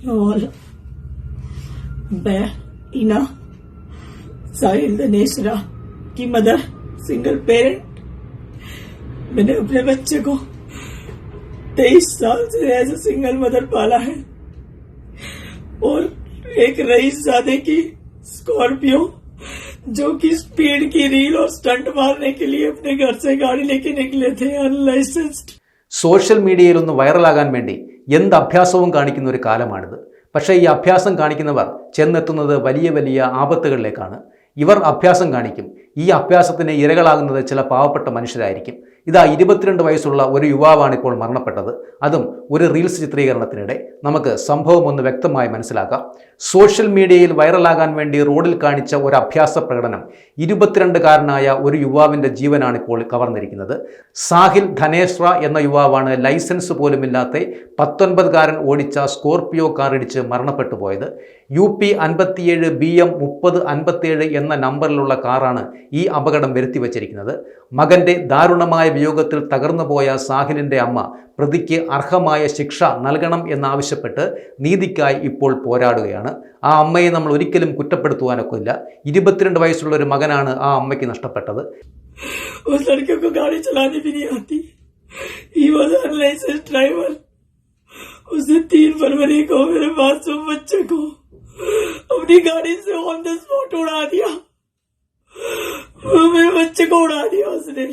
और मैं ईना साहिल दनेशरा की मदर, सिंगल पेरेंट। मैंने अपने बच्चे को 23 साल से एज ए सिंगल मदर पाला है और एक रईसजादे की स्कॉर्पियो जो कि स्पीड की रील और स्टंट मारने के लिए अपने घर से गाड़ी लेके निकले थे अनലൈസൻസ്ഡ്। സോഷ്യൽ മീഡിയയിൽ ഒന്ന് വൈറലാകാൻ വേണ്ടി എന്ത് അഭ്യാസവും കാണിക്കുന്ന ഒരു കാലമാണിത്. പക്ഷേ ഈ അഭ്യാസം കാണിക്കുന്നവർ ചെന്നെത്തുന്നത് വലിയ വലിയ ആപത്തുകളിലേക്കാണ്. ഇവർ അഭ്യാസം കാണിക്കും. ഈ അഭ്യാസത്തിന് ഇരകളാകുന്നത് ചില പാവപ്പെട്ട മനുഷ്യരായിരിക്കും. ഇതാ 22 വയസ്സുള്ള ഒരു യുവാവാണ് ഇപ്പോൾ മരണപ്പെട്ടത്. അതും ഒരു റീൽസ് ചിത്രീകരണത്തിനിടെ. നമുക്ക് സംഭവം ഒന്ന് വ്യക്തമായി മനസ്സിലാക്കാം. സോഷ്യൽ മീഡിയയിൽ വൈറലാകാൻ വേണ്ടി റോഡിൽ കാണിച്ച ഒരു അഭ്യാസ പ്രകടനം 22കാരനായ ഒരു യുവാവിൻ്റെ ജീവനാണ് ഇപ്പോൾ കവർന്നിരിക്കുന്നത്. സാഹിൽ ധനേശ്ര എന്ന യുവാവാണ് ലൈസൻസ് പോലുമില്ലാത്ത 19കാരൻ ഓടിച്ച സ്കോർപിയോ കാർ ഇടിച്ച് മരണപ്പെട്ടു പോയത്. UP 57 BM 3057 എന്ന നമ്പറിലുള്ള കാറാണ് ഈ അപകടം വരുത്തി വച്ചിരിക്കുന്നത്. മകന്റെ ദാരുണമായ വിയോഗത്തിൽ തകർന്നുപോയ സാഹിലിന്റെ അമ്മ പ്രതിക്ക് അർഹമായ ശിക്ഷ നൽകണം എന്നാവശ്യപ്പെട്ട് നീതിക്കായി ഇപ്പോൾ പോരാടുകയാണ്. ആ അമ്മയെ നമ്മൾ ഒരിക്കലും കുറ്റപ്പെടുത്തുവാനൊക്കില്ല. 22 വയസ്സുള്ള ഒരു മകനാണ് ആ അമ്മയ്ക്ക് നഷ്ടപ്പെട്ടത്. उसने 3 फरवरी को मेरे मासूम बच्चे को अपनी गाड़ी से ऑन द स्पॉट उड़ा दिया। मेरे बच्चे को उड़ा दिया उसने।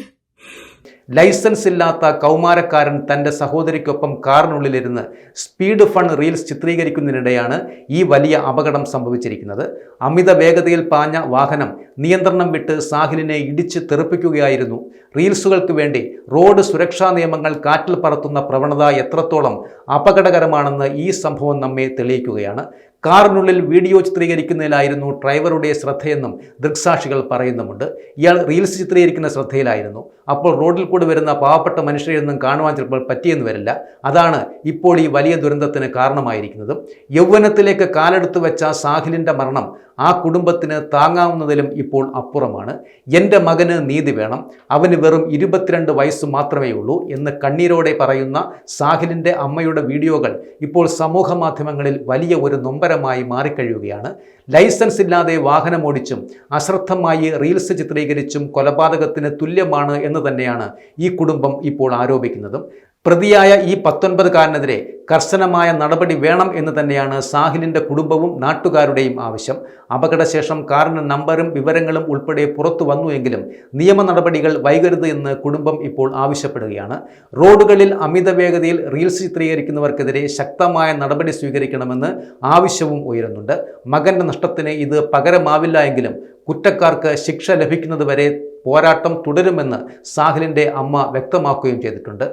ലൈസൻസ് ഇല്ലാത്ത കൗമാരക്കാരൻ തൻ്റെ സഹോദരിക്കൊപ്പം കാറിനുള്ളിലിരുന്ന് സ്പീഡ് ഫൺ റീൽസ് ചിത്രീകരിക്കുന്നതിനിടെയാണ് ഈ വലിയ അപകടം സംഭവിച്ചിരിക്കുന്നത്. അമിത വേഗതയിൽ പാഞ്ഞ വാഹനം നിയന്ത്രണം വിട്ട് സാഹിലിനെ ഇടിച്ച് തെറിപ്പിക്കുകയായിരുന്നു. റീൽസുകൾക്ക് വേണ്ടി റോഡ് സുരക്ഷാ നിയമങ്ങൾ കാറ്റിൽ പറത്തുന്ന പ്രവണത എത്രത്തോളം അപകടകരമാണെന്ന് ഈ സംഭവം നമ്മെ തെളിയിക്കുകയാണ്. കാറിനുള്ളിൽ വീഡിയോ ചിത്രീകരിക്കുന്നതിലായിരുന്നു ഡ്രൈവറുടെ ശ്രദ്ധയെന്നും ദൃക്സാക്ഷികൾ പറയുന്നുമുണ്ട്. ഇയാൾ റീൽസ് ചിത്രീകരിക്കുന്ന ശ്രദ്ധയിലായിരുന്നു. അപ്പോൾ റോഡിൽ കൂടി വരുന്ന പാവപ്പെട്ട മനുഷ്യരെയൊന്നും കാണുവാൻ ചിലപ്പോൾ പറ്റിയെന്ന് വരില്ല. അതാണ് ഇപ്പോൾ ഈ വലിയ ദുരന്തത്തിന് കാരണമായിരിക്കുന്നത്. യൗവനത്തിലേക്ക് കാലെടുത്ത് വെച്ച സാഹിലിൻ്റെ മരണം ആ കുടുംബത്തിന് താങ്ങാവുന്നതിലും ഇപ്പോൾ അപ്പുറമാണ്. എൻ്റെ മകന് നീതി വേണം, അവന് വെറും 22 വയസ്സ് മാത്രമേ ഉള്ളൂ എന്ന് കണ്ണീരോടെ പറയുന്ന സാഹിലിൻ്റെ അമ്മയുടെ വീഡിയോകൾ ഇപ്പോൾ സമൂഹ മാധ്യമങ്ങളിൽ വലിയ ഒരു നൊമ്പരമായി മാറിക്കഴിയുകയാണ്. ലൈസൻസ് ഇല്ലാതെ വാഹനമോടിച്ചും അശ്രദ്ധമായി റീൽസ് ചിത്രീകരിച്ചും കൊലപാതകത്തിന് തുല്യമാണ് എന്ന് തന്നെയാണ് ഈ കുടുംബം ഇപ്പോൾ ആരോപിക്കുന്നതും. പ്രതിയായ ഈ 19കാരനെതിരെ കർശനമായ നടപടി വേണം എന്ന് തന്നെയാണ് സാഹിലിൻ്റെ കുടുംബവും നാട്ടുകാരുടെയും ആവശ്യം. അപകടശേഷം കാറിന് നമ്പറും വിവരങ്ങളും ഉൾപ്പെടെ പുറത്തു വന്നുവെങ്കിലും നിയമ നടപടികൾ വൈകരുത് എന്ന് കുടുംബം ഇപ്പോൾ ആവശ്യപ്പെടുകയാണ്. റോഡുകളിൽ അമിത വേഗതയിൽ റീൽസ് ചിത്രീകരിക്കുന്നവർക്കെതിരെ ശക്തമായ നടപടി സ്വീകരിക്കണമെന്ന് ആവശ്യവും ഉയരുന്നുണ്ട്. മകൻ്റെ നഷ്ടത്തിന് ഇത് പകരമാവില്ല എങ്കിലും കുറ്റക്കാർക്ക് ശിക്ഷ ലഭിക്കുന്നതുവരെ പോരാട്ടം തുടരുമെന്ന് സാഹിലിൻ്റെ അമ്മ വ്യക്തമാക്കുകയും ചെയ്തിട്ടുണ്ട്.